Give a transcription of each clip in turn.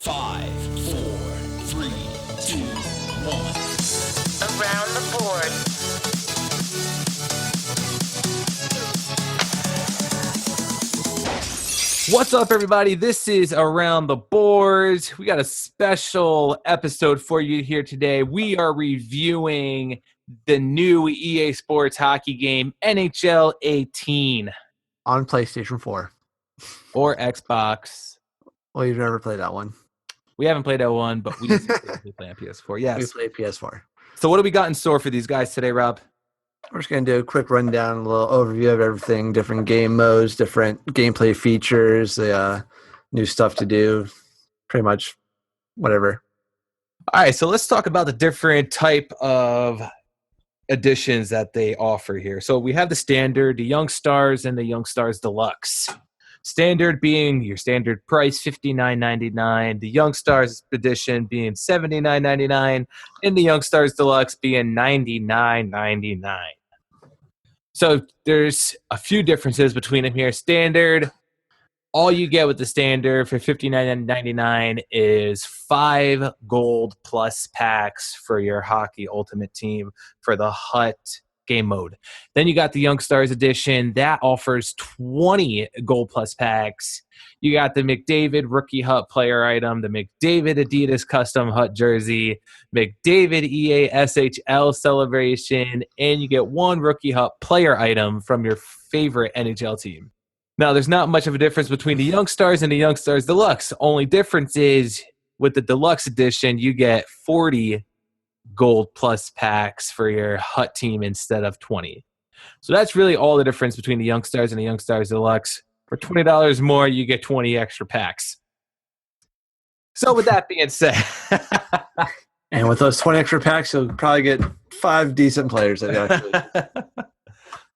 5, 4, 3, 2, 1. Around the board. What's up, everybody? This is Around the Board. We got a special episode for you here today. We are reviewing the new EA Sports hockey game, NHL18. On PlayStation 4. Or Xbox. Well, you've never played that one. We haven't played that one, but we play on PS4. Yes. We play PS4. So what do we got in store for these guys today, Rob? We're just going to do a quick rundown, a little overview of everything, different game modes, different gameplay features, new stuff to do, pretty much whatever. All right, so let's talk about the different type of editions that they offer here. So we have the standard, the Young Stars, and the Young Stars Deluxe. Standard being your standard price, $59.99. The Young Stars edition being $79.99, and the Young Stars Deluxe being $99.99. So there's a few differences between them here. Standard, all you get with the standard for $59.99 is 5 gold plus packs for your hockey ultimate team for the HUT game mode. Then you got the Young Stars edition that offers 20 gold plus packs. You got the McDavid rookie HUT player item, the McDavid Adidas custom HUT jersey, McDavid EA SHL celebration, and you get 1 rookie HUT player item from your favorite NHL team. Now, there's not much of a difference between the Young Stars and the Young Stars Deluxe. Only difference is with the Deluxe edition, you get 40 gold plus packs for your HUT team instead of 20. So that's really all the difference between the Young Stars and the Young Stars Deluxe. For $20 more, you get 20 extra packs. So with that being said, and with those 20 extra packs, you'll probably get 5 decent players. Actually.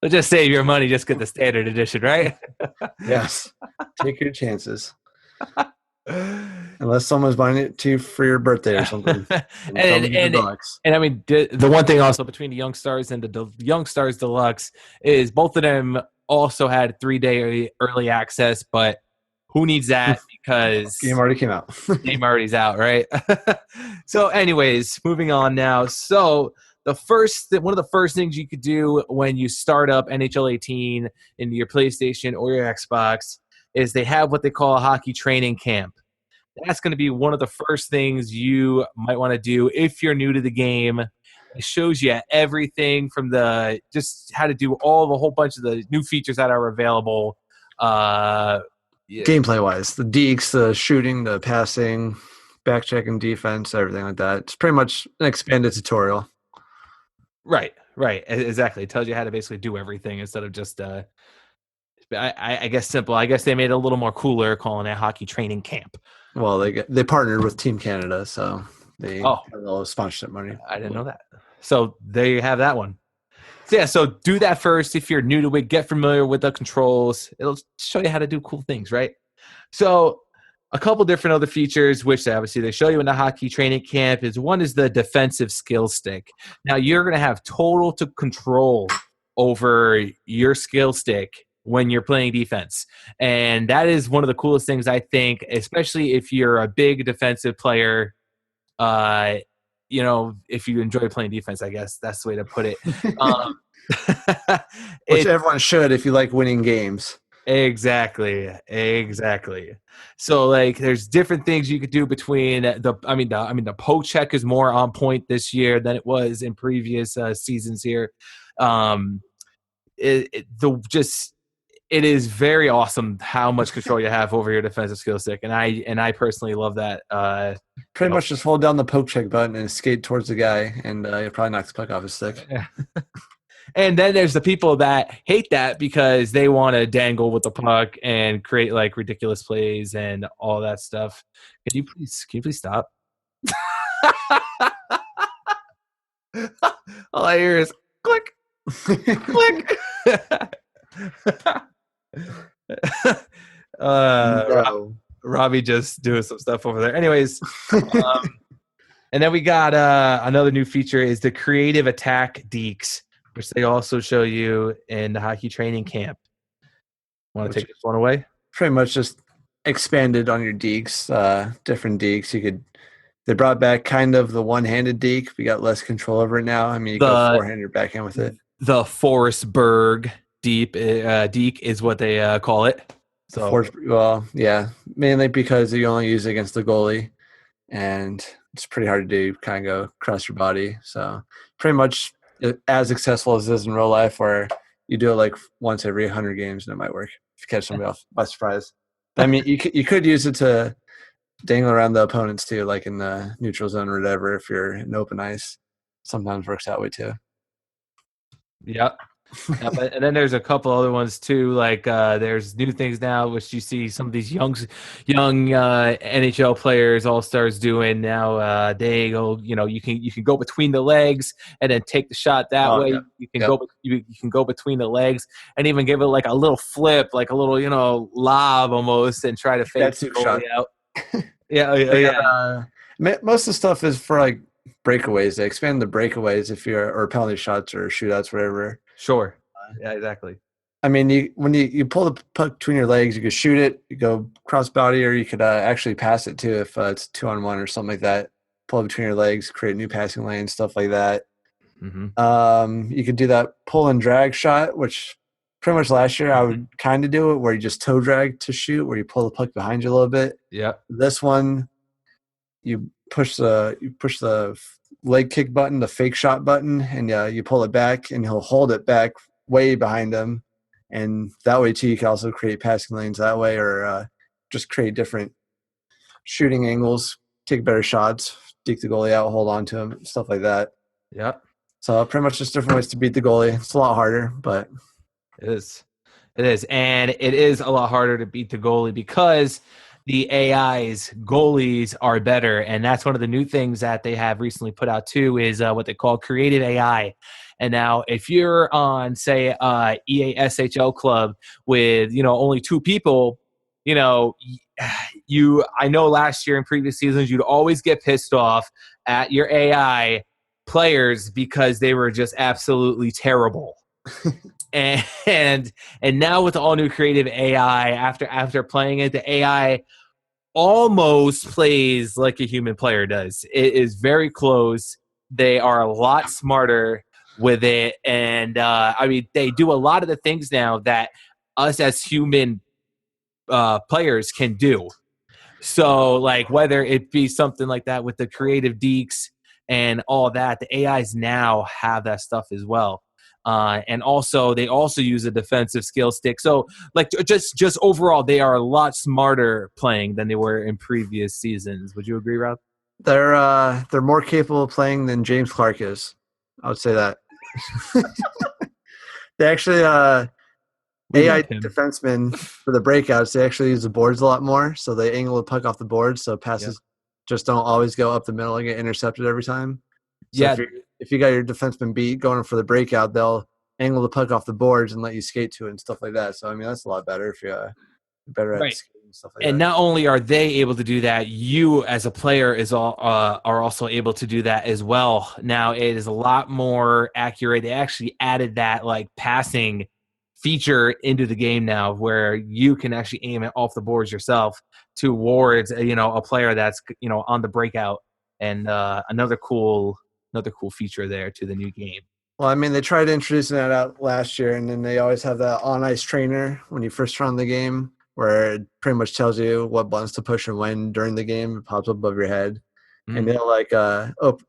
Let's just save your money. Just get the standard edition, right? Yes. Take your chances. Unless someone's buying it to you for your birthday or something. and I mean, the one thing also between the Young Stars and the Young Stars Deluxe is both of them also had 3-day early access, but who needs that because game already came out. Game already's out, right? So anyways, moving on now. So one of the first things you could do when you start up NHL 18 in your PlayStation or your Xbox is they have what they call a hockey training camp. That's going to be one of the first things you might want to do if you're new to the game. It shows you everything from just how to do a whole bunch of the new features that are available. Gameplay-wise, the dekes, the shooting, the passing, back-checking defense, everything like that. It's pretty much an expanded tutorial. Right, exactly. It tells you how to basically do everything instead of just I guess simple. I guess they made it a little more cooler calling it hockey training camp. Well, they partnered with Team Canada, so they have a little sponsorship money. I didn't know that. So there you have that one. So yeah, so do that first if you're new to it. Get familiar with the controls. It'll show you how to do cool things, right? So a couple different other features, which obviously they show you in the hockey training camp, is one is the defensive skill stick. Now you're going to have total control over your skill stick when you're playing defense. And that is one of the coolest things, I think, especially if you're a big defensive player, if you enjoy playing defense, I guess that's the way to put it. Which everyone should if you like winning games. Exactly. So there's different things you could do between the poke check is more on point this year than it was in previous seasons here. It is very awesome how much control you have over your defensive skill stick, and I personally love that. Pretty much just hold down the poke check button and skate towards the guy, and you'll probably knock the puck off his stick. Yeah. And then there's the people that hate that because they want to dangle with the puck and create ridiculous plays and all that stuff. Can you please stop? All I hear is click, click. No. Robbie just doing some stuff over there. Anyways, and then we got another new feature is the creative attack dekes, which they also show you in the hockey training camp. Want to take this one away? Pretty much just expanded on your dekes, different dekes. They brought back kind of the one-handed deke. We got less control over it now. I mean, you go The forehand or backhand with it. the Forestberg deke is what they call it. So Well, yeah, mainly because you only use it against the goalie, and it's pretty hard to do. Kind of go across your body, so pretty much as successful as it is in real life, where you do it like once every 100 games, and it might work if you catch somebody off by surprise. I mean, you could use it to dangle around the opponents too, like in the neutral zone or whatever. If you're in open ice, sometimes works that way too. yeah. And then there's a couple other ones too. Like there's new things now, which you see some of these young NHL players, all stars doing now. They go, you can go between the legs and then take the shot that way. Yeah. You can go you can go between the legs and even give it like a little flip, like a little lob almost, and try to fake the goalie out. Yeah. Most of the stuff is for like breakaways. They expand the breakaways or penalty shots or shootouts, whatever. Sure. Yeah, exactly. I mean, when you pull the puck between your legs, you could shoot it, you go cross body, or you could actually pass it too if it's 2-on-1 or something like that. Pull it between your legs, create new passing lanes, stuff like that. Mm-hmm. You could do that pull and drag shot, which pretty much last year I would kind of do it, where you just toe drag to shoot, where you pull the puck behind you a little bit. Yeah. This one, you push the leg kick button, the fake shot button, and you pull it back, and he'll hold it back way behind him, and that way too you can also create passing lanes that way, or just create different shooting angles, take better shots, deke the goalie out, hold on to him, stuff like that. Yeah. So pretty much just different ways to beat the goalie. It's a lot harder, but it is, and it is a lot harder to beat the goalie because the AI's goalies are better, and that's one of the new things that they have recently put out too, is what they call creative AI. And now if you're on, say, EA SHL club with only 2 people, I know last year in previous seasons you'd always get pissed off at your AI players because they were just absolutely terrible. And now with all new creative AI, after playing it, the AI almost plays like a human player does. It is very close. They are a lot smarter with it, and I mean, they do a lot of the things now that us as human players can do. So, like, whether it be something like that with the creative dekes and all that, the AIs now have that stuff as well. And also, they also use a defensive skill stick. So, like, just overall, they are a lot smarter playing than they were in previous seasons. Would you agree, Rob? they're more capable of playing than James Clark is. I would say that. They actually AI defensemen for the breakouts, they actually use the boards a lot more, so they angle the puck off the board, so passes just don't always go up the middle and get intercepted every time. So if you got your defenseman beat going for the breakout, they'll angle the puck off the boards and let you skate to it and stuff like that. So I mean, that's a lot better if you're better at skating and stuff like that. And not only are they able to do that, you as a player are also able to do that as well. Now it is a lot more accurate. They actually added that like passing feature into the game now, where you can actually aim it off the boards yourself towards a player that's on the breakout, and another cool feature there to the new game. Well, I mean, they tried introducing that out last year, and then they always have that on-ice trainer when you first turn on the game, where it pretty much tells you what buttons to push and when during the game. It pops up above your head. Mm-hmm. And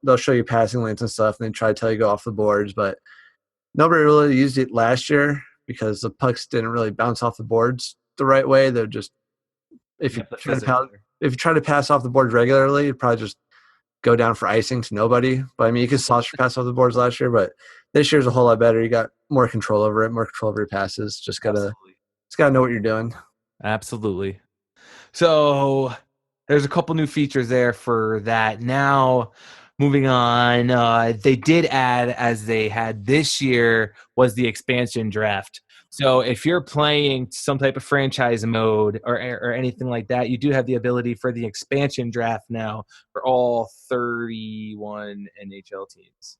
they'll show you passing lanes and stuff, and then try to tell you to go off the boards. But nobody really used it last year because the pucks didn't really bounce off the boards the right way. They're just if you try to pass off the boards regularly, you'd probably just go down for icing to nobody. But I mean, you could saucer pass off the boards last year, but this year's a whole lot better. You got more control over it, more control over your passes. Just gotta know what you're doing. Absolutely. So there's a couple new features there for that. Now, moving on, they did add, as they had this year, was the expansion draft. So if you're playing some type of franchise mode or anything like that, you do have the ability for the expansion draft now for all 31 NHL teams.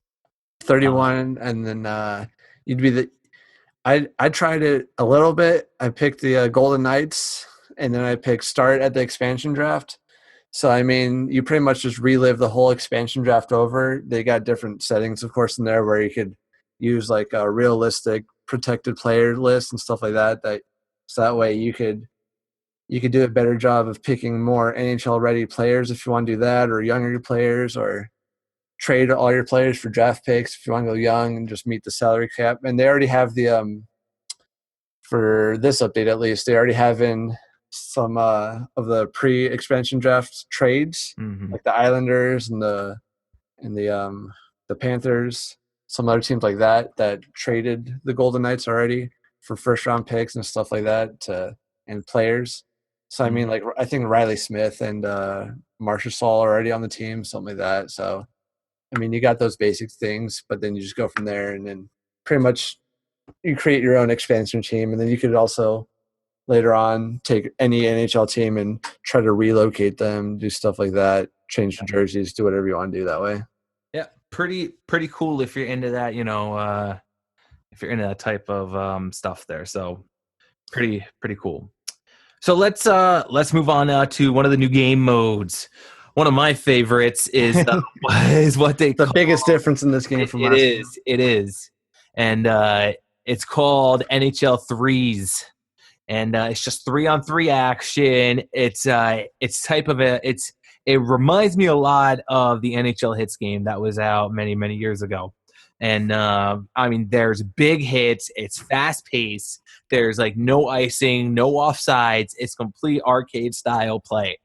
31, and then you'd be the. I tried it a little bit. I picked the Golden Knights and then I picked start at the expansion draft. So, I mean, you pretty much just relive the whole expansion draft over. They got different settings, of course, in there where you could use like a realistic protected player list and stuff like that. So that way you could do a better job of picking more NHL ready players if you want to do that, or younger players, or trade all your players for draft picks if you want to go young and just meet the salary cap. And they already have the for this update at least, they already have in some of the pre-expansion draft trades, like the Islanders and the Panthers, some other teams like that traded the Golden Knights already for first round picks and stuff like that and players. So I mean, like I think Riley Smith and Marcia Saul are already on the team, something like that. So I mean, you got those basic things, but then you just go from there, and then pretty much you create your own expansion team, and then you could also later on take any NHL team and try to relocate them, do stuff like that, change the jerseys, do whatever you want to do that way. Yeah, pretty cool if you're into that, if you're into that type of stuff there. So pretty cool. So let's move on to one of the new game modes. One of my favorites is what they the call, biggest difference in this game from last year. It is, and it's called NHL Threes, and it's just 3-on-3 action. It reminds me a lot of the NHL Hits game that was out many years ago. And I mean, there's big hits. It's fast paced. There's like no icing, no offsides. It's complete arcade style play.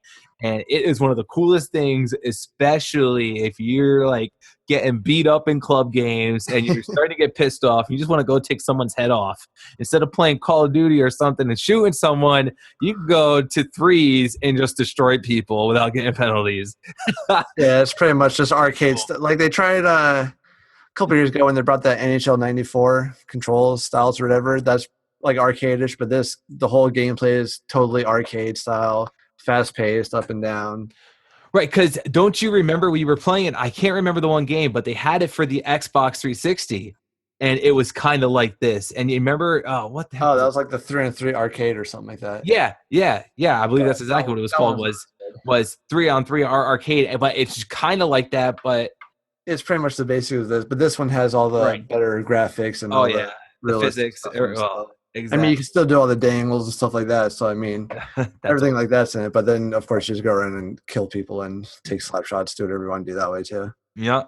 And it is one of the coolest things, especially if you're like getting beat up in club games and you're starting to get pissed off. You just want to go take someone's head off. Instead of playing Call of Duty or something and shooting someone, you can go to threes and just destroy people without getting penalties. Yeah, it's pretty much just arcade stuff. Like they tried a couple years ago when they brought that NHL 94 controls styles or whatever. That's like arcade-ish, but the whole gameplay is totally arcade style. Fast-paced, up and down. Right, because don't you remember we were playing it? I can't remember the one game, but they had it for the Xbox 360, and it was kind of like this. And you remember, what the hell? Oh, that was like the 3-on-3 arcade or something like that. Yeah. I believe that's exactly what it was called. Was 3-on-3 arcade, but it's kind of like that, but it's pretty much the basics of this. But this one has all the better graphics and all the physics. Exactly. I mean, you can still do all the dangles and stuff like that. So, I mean, everything like that's in it. But then, of course, you just go around and kill people and take slap shots, do whatever you want to do that way, too. Yeah.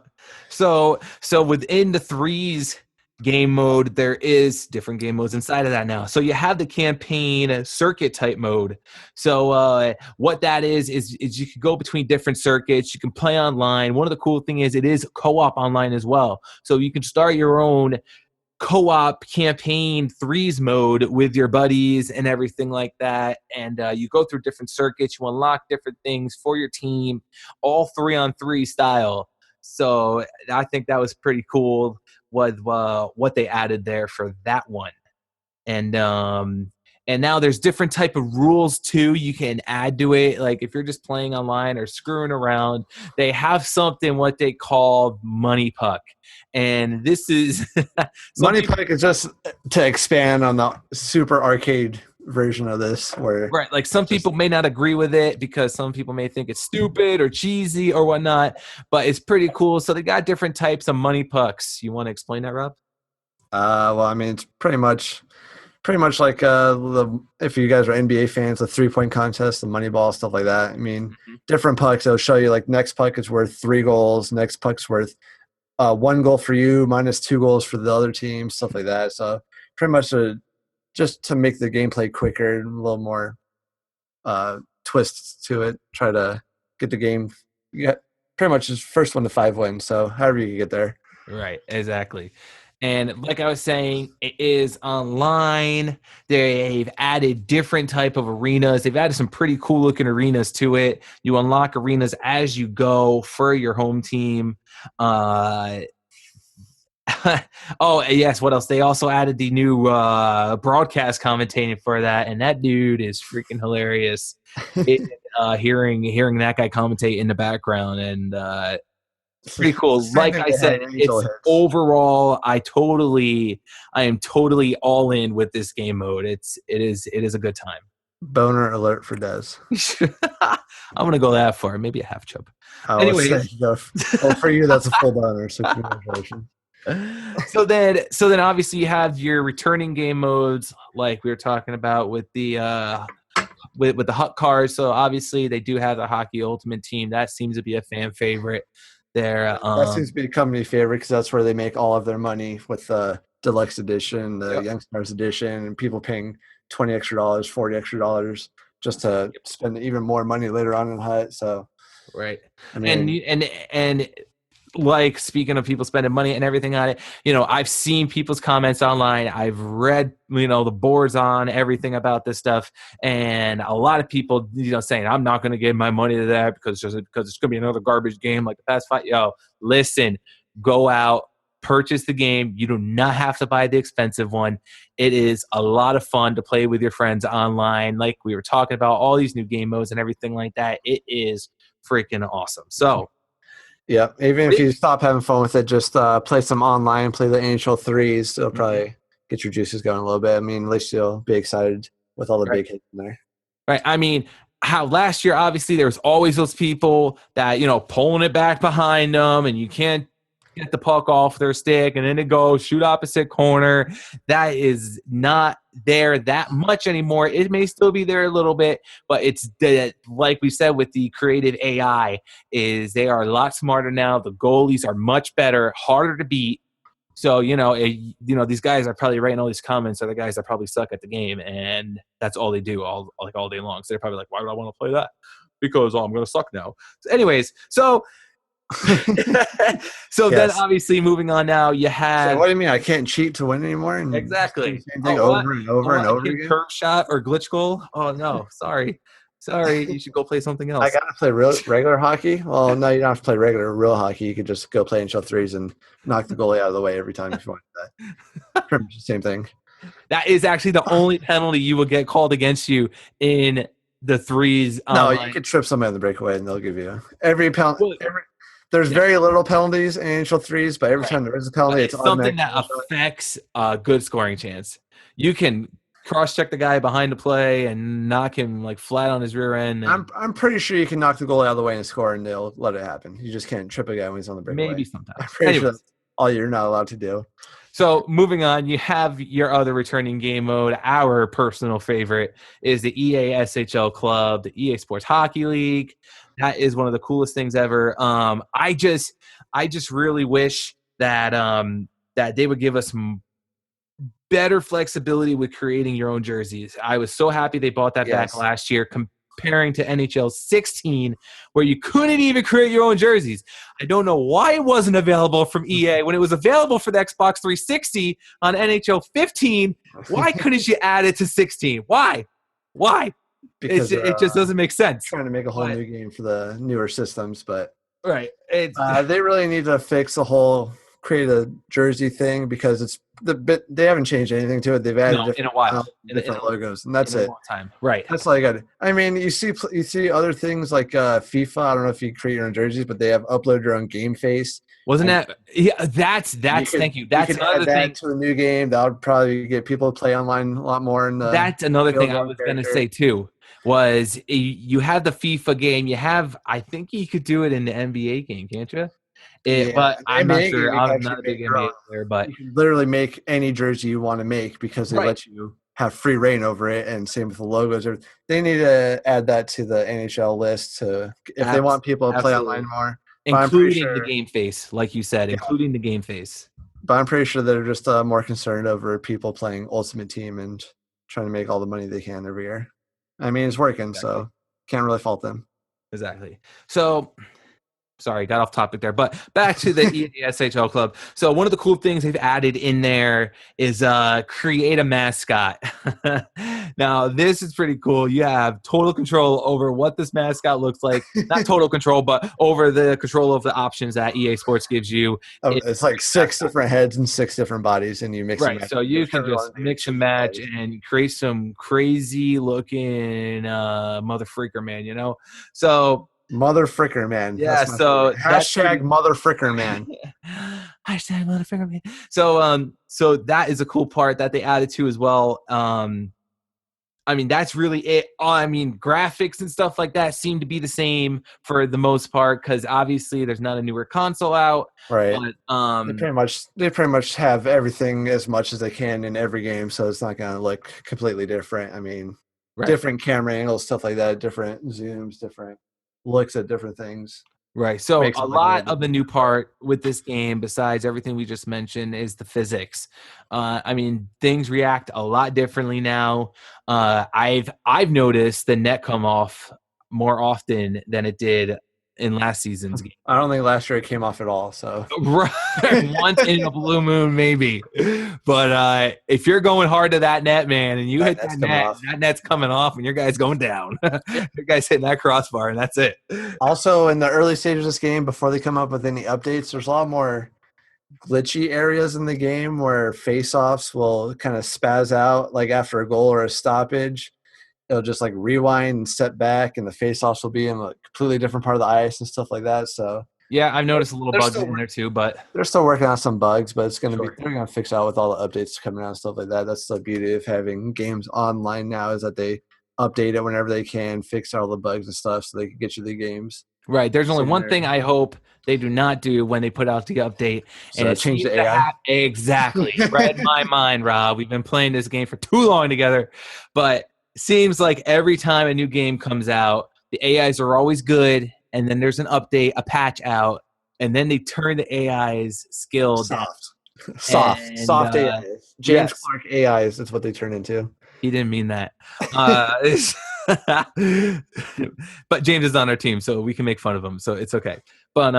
So within the threes game mode, there is different game modes inside of that now. So you have the campaign circuit type mode. So what that is you can go between different circuits. You can play online. One of the cool things is it is co-op online as well. So you can start your own co-op campaign threes mode with your buddies and everything like that, and you go through different circuits, you unlock different things for your team, all 3-on-3 style. So I think that was pretty cool with what they added there for that one. And now there's different type of rules too you can add to it. Like if you're just playing online or screwing around, they have something what they call Money Puck. And this is Money Puck is just to expand on the super arcade version of this. Right, like some people may not agree with it because some people may think it's stupid or cheesy or whatnot, but it's pretty cool. So they got different types of Money Pucks. You want to explain that, Rob? Well, I mean, it's pretty much like if you guys are NBA fans, the 3-point contest, the money ball, stuff like that. I mean, different pucks. It'll show you like next puck is worth 3 goals, next puck's worth 1 goal for you, minus 2 goals for the other team, stuff like that. So pretty much just to make the gameplay quicker and a little more twists to it. Try to get the game. Yeah, pretty much just first 1 to 5 wins. So however you can get there. Right, exactly. And like I was saying, it is online. They've added different type of arenas. They've added some pretty cool looking arenas to it. You unlock arenas as you go for your home team. Oh, yes, what else? They also added the new broadcast commentating for that, and that dude is freaking hilarious. Hearing that guy commentate in the background, and pretty cool. Like I said, it's overall, I am totally all in with this game mode. It is a good time. Boner alert for Dez. I'm gonna go that far. Maybe a half chub. I was Anyways. saying, well, for you, that's a full boner. So congratulations. So then obviously you have your returning game modes like we were talking about with the with the Huck cars. So obviously they do have the Hockey Ultimate Team. That seems to be a fan favorite there. That seems to be a company favorite because that's where they make all of their money with the deluxe edition, the Yep. Young Stars edition, and people paying $20 extra, $40 extra just to spend even more money later on in Hut. So Right. I mean, And like speaking of people spending money and everything on it, I've seen people's comments online. I've read, the boards on everything about this stuff, and a lot of people, saying I'm not going to give my money to that because it's going to be another garbage game like the past five. Listen, go out, purchase the game. You do not have to buy the expensive one. It is a lot of fun to play with your friends online. Like we were talking about, all these new game modes and everything like that. It is freaking awesome. So. yeah, even if you stop having fun with it, just play some online, play the NHL threes. It'll probably get your juices going a little bit. I mean, at least you'll be excited with all the big hits in there. Right. I mean, how last year, obviously, there was always those people that, pulling it back behind them and you can't get the puck off their stick and then it goes shoot opposite corner. That is not there that much anymore. It may still be there a little bit, but it's like we said with the creative AI is they are a lot smarter now. The goalies are much better, harder to beat. So, these guys are probably writing all these comments are the guys that probably suck at the game, and that's all they do all day long. So they're probably like, why would I want to play that? Because I'm going to suck now. So anyways, so then obviously moving on now, you have. So what do you mean I can't cheat to win anymore? And exactly. Same thing over and over and over again. Curve shot or glitch goal? Oh no, sorry. You should go play something else. I gotta play regular hockey. Well, no, you don't have to play real hockey. You could just go play NHL threes and knock the goalie out of the way every time if you want that. Pretty much the same thing. That is actually the only penalty you will get called against you in the threes. No, you could trip somebody on the breakaway and they'll give you every penalty. There's very little penalties in NHL threes, but every time there is a penalty, it's something that affects a good scoring chance. You can cross-check the guy behind the play and knock him like flat on his rear end. I'm pretty sure you can knock the goalie out of the way and score, and they'll let it happen. You just can't trip a guy when he's on the breakaway. Maybe sometimes. I'm pretty sure that's all you're not allowed to do. So moving on, you have your other returning game mode. Our personal favorite is the EA SHL Club, the EA Sports Hockey League. That is one of the coolest things ever. I just really wish that that they would give us better flexibility with creating your own jerseys. I was so happy they bought that back last year, comparing to NHL 16, where you couldn't even create your own jerseys. I don't know why it wasn't available from EA when it was available for the Xbox 360 on NHL 15. Why couldn't you add it to 16? Why? Because it just doesn't make sense. Trying to make a whole new game for the newer systems, but right, they really need to fix the whole create a jersey thing because they haven't changed anything to it. They've added in a while different logos, and that's it. Time. Right. That's all you got. I mean, you see other things like FIFA. I don't know if you create your own jerseys, but they have upload your own game face. Wasn't that? Yeah, that's. Thank you. That's another thing to the new game. That would probably get people to play online a lot more. That's another thing I was going to say too. Was you have the FIFA game? You have. I think you could do it in the NBA game, can't you? But I'm not sure. I'm not a big NBA player, but you can literally make any jersey you want to make because they let you have free reign over it, and same with the logos. They need to add that to the NHL list if they want people to play online more. Including the game face, like you said, including the game face. But I'm pretty sure they're just more concerned over people playing Ultimate Team and trying to make all the money they can every year. I mean, it's working, so can't really fault them. Exactly. So, sorry, got off topic there, but back to the EA SHL Club. So one of the cool things they've added in there is create a mascot. Now, this is pretty cool. You have total control over what this mascot looks like. Not total control, but over the control of the options that EA Sports gives you. It's like 6 different heads and 6 different bodies, and you mix them. So you can just mix and match and create some crazy looking mother freaker man, So Mother fricker man. Yeah, so hashtag mother fricker man. Hashtag mother fricker man. So that is a cool part that they added to as well. I mean, that's really it. I mean, graphics and stuff like that seem to be the same for the most part because obviously there's not a newer console out. Right. But They pretty much have everything as much as they can in every game, so it's not going to look completely different. I mean, right. different camera angles, stuff like that, different zooms, different looks at different things. Right. So Makes a it look a lot little of the new part with this game, besides everything we just mentioned, is the physics. I mean, things react a lot differently now. I've noticed the net come off more often than it did in last season's game. I don't think last year it came off at all. So Right. Once in a blue moon, maybe. But if you're going hard to that net, man, and you hit that net, that net's coming off, and your guy's going down. Your guy's hitting that crossbar, and that's it. Also, in the early stages of this game, before they come up with any updates, there's a lot more glitchy areas in the game where face-offs will kind of spaz out, like after a goal or a stoppage. It'll just like rewind and step back, and the face-offs will be in a completely different part of the ice and stuff like that. So yeah, I've noticed a little bugs in there too, but they're still working on some bugs. But it's going to be they're going to fix out with all the updates coming out and stuff like that. That's the beauty of having games online now is that they update it whenever they can, fix all the bugs and stuff, so they can get you the games. Right. There's only one thing I hope they do not do when they put out the update, and it change the AI. Exactly. Read my mind, Rob. We've been playing this game for too long together, but seems like every time a new game comes out, the AIs are always good, and then there's an update, a patch out, and then they turn the AIs skill soft AIs. James Clark AIs is what they turn into. He didn't mean that. But James is on our team, so we can make fun of him, so it's okay. But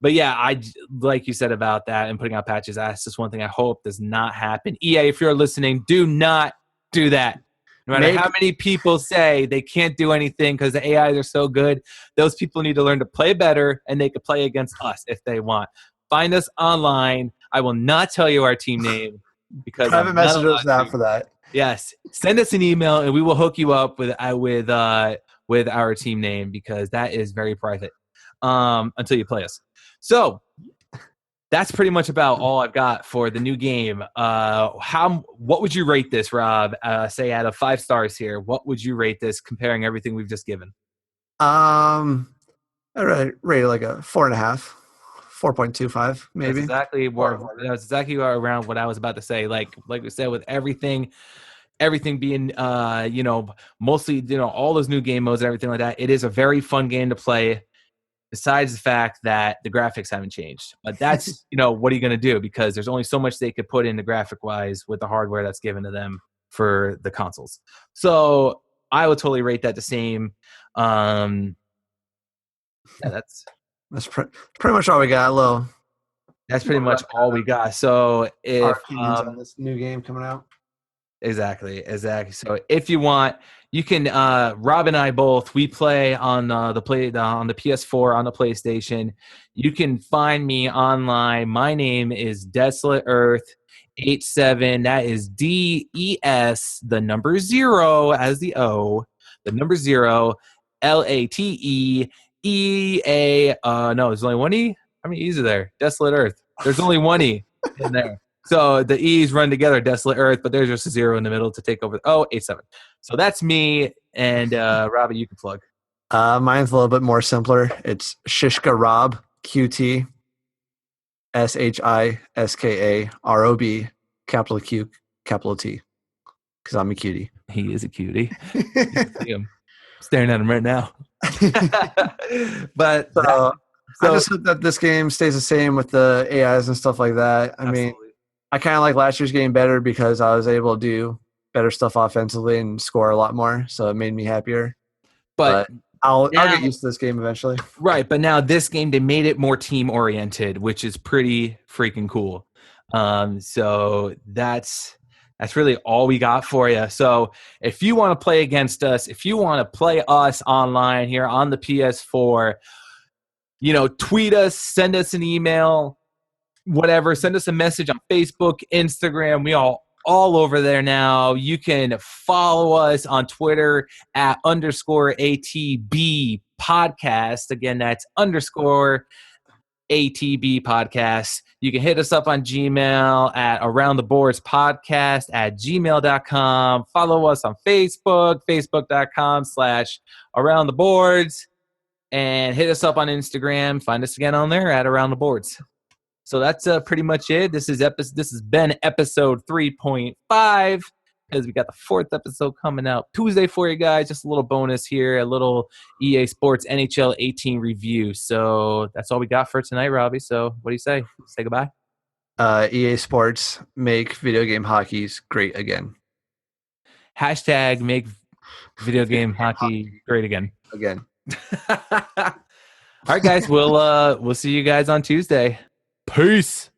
yeah, I like you said about that and putting out patches. That's just one thing I hope does not happen. EA, if you're listening, do not do that. No matter how many people say they can't do anything because the AIs are so good, those people need to learn to play better, and they could play against us if they want. Find us online. I will not tell you our team name because private messages out for that. Yes, send us an email and we will hook you up with our team name because that is very private until you play us. So that's pretty much about all I've got for the new game. What would you rate this, Rob? Say out of 5 stars here, what would you rate this comparing everything we've just given? I rate it like a 4.5. 4.25 maybe. That's exactly around what I was about to say. Like we said, with everything being mostly all those new game modes and everything like that, it is a very fun game to play. Besides the fact that the graphics haven't changed, but that's what are you going to do, because there's only so much they could put into graphic wise with the hardware that's given to them for the consoles. So I would totally rate that the same. That's pretty much all we got. That's pretty much all we got. So if on this new game coming out. Exactly. So if you want, you can. Rob and I both, we play on on the PS4 on the PlayStation. You can find me online. My name is Desolate Earth 87. That is DES, the number 0 as the O, the number 0 LATEEA. No, there's only one E. How many E's are there? Desolate Earth. There's only one E in there. So the E's run together, Desolate Earth, but there's just a 0 in the middle to take over. 87. So that's me, and Robbie, you can plug. Mine's a little bit more simpler. It's Shishka Rob, QT, SHISKA ROB, Q, T, because I'm a cutie. He is a cutie. I'm staring at him right now. But I just hope that this game stays the same with the AIs and stuff like that. I mean, I kind of like last year's game better because I was able to do better stuff offensively and score a lot more, so it made me happier. But I'll get used to this game eventually. Right, but now this game, they made it more team-oriented, which is pretty freaking cool. So that's really all we got for you. So if you want to play against us, if you want to play us online here on the PS4, tweet us, send us an email, whatever. Send us a message on Facebook, Instagram. We all over there now. You can follow us on Twitter at _ATB podcast. Again, that's _ATB ATB podcast. You can hit us up on Gmail at aroundtheboardspodcast@gmail.com. Follow us on Facebook, facebook.com/aroundtheboards, and hit us up on Instagram. Find us again on there at Around the Boards. So that's pretty much it. This has been episode 3.5, because we got the 4th episode coming out Tuesday for you guys. Just a little bonus here, a little EA Sports NHL 18 review. So that's all we got for tonight, Robbie. So what do you say? Say goodbye. EA Sports, make video game hockeys great again. Hashtag make video game hockey great again. Again. All right, guys. We'll see you guys on Tuesday. Peace.